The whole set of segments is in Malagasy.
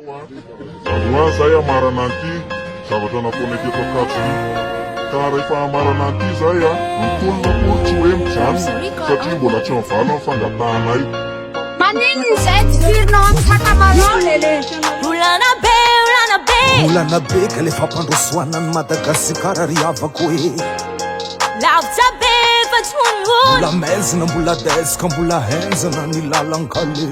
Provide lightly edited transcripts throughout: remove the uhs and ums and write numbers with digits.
Zaloa zay amarananty zavatra naponeko eto akatsony ka rehefa amarananty zay mitolonakolo tsy hoe mijano satria mbola tsy mivalo amin'ny fangatahanay. Maninona zay tirinao amin'ny takamarao lele? Olana be ka le fampandrosoana ny Madagasikara ry havako hoe lavitra be fa tsy monimony mbola maizina mbola daizika mbola henzana ny lalankale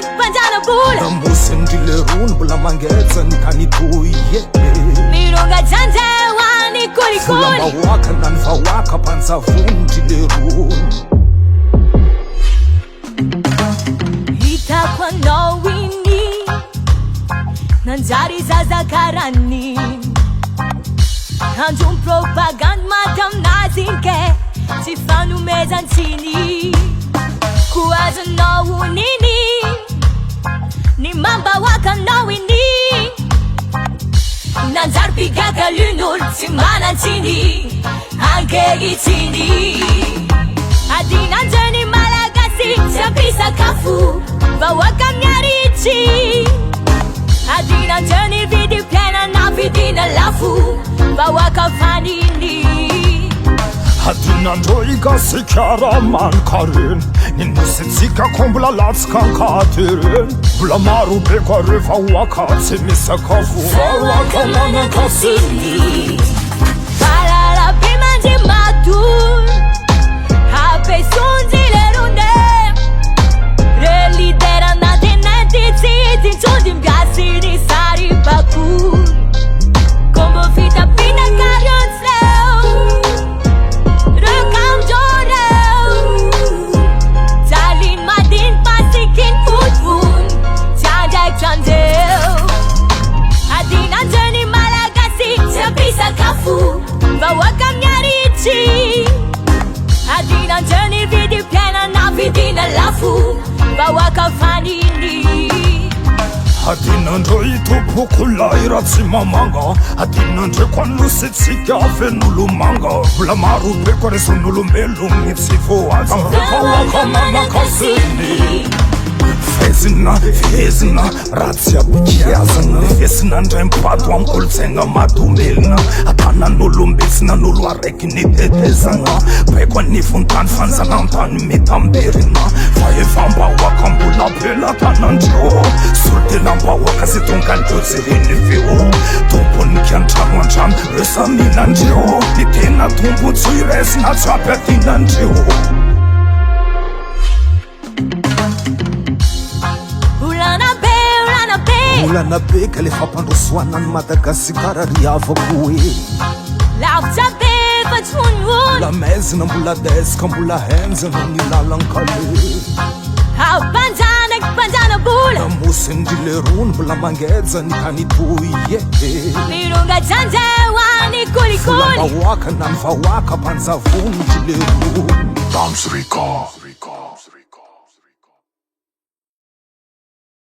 mpanjanabola damosiny ndry le rony mbola mangetsa ny tanitoy mironga janja hoany kolikoli mahoaka na ny vahoaka mpanjavony ndry le rony hitako anao iny nanjary zazakarany andro propagande mataminazy ke tsy fanomezantsiny ko azonao nini ny mambahoaka anao iny nanjary pigaka lun'olo tsy manantsiny ankehitriny Adinandreo ny malagasy tsy ampisakafo vahoaka miaritsy Adinandreo ny vidy piaina na vidina lafo vahoaka faniny Adinandreo igasikara mankareny ny nositsika ko mbola latsika ankatereny mbola maro be koa re vahoaka tsy misakafo vahoaka manakasiny Falalabe mandry matory Apesonzy le ronde Re lidera na tenenti Titi Tsondi mbiasini sari bakury Kombo vita pina karyonsleo Rekam joreo Talin madin pasikin futfun Tjandek tjandeo Adinandreo ny malagasy tsy ampisakafo vahoaka miaritsy Adinandreo ny vidy piaina na vidina lafo vahoaka faniny Adinandreo itopoko laira tsy mamanga Adinandreo koa nositsika fen'olo manga mbola maro be koa reson'olombelogny tsy voaja vahoaka manakasiny Fezina, fezina, ratsy abikiazana Fesina ndray mipato amin'ny kolotsaina madomelina Atanan'olombesina n'olo araiky nitetezana Baiko ny vontany fanjanantany mety amberina Fa efa mbahoaka mbola bela Tanandreo Solo tena mbahoaka zay tonga andreo jereny feo Tompony kiantrano antrano reo saminandreo Ny tena tombo tsy iresina tsy apy Adinandreo Olana be ka le fampandrosoana ny Madagasikara ry havako hoe lavitra be fa tsy monimony mbola maizina mbola daizika mbola henzana ny lalankale mpanjanabola damosiny ndry le rony mbola mangeja ny tanitoy mironga janja hoany kolikoli mahoaka na ny vahoaka mpanjavony ndry le rony Dance record.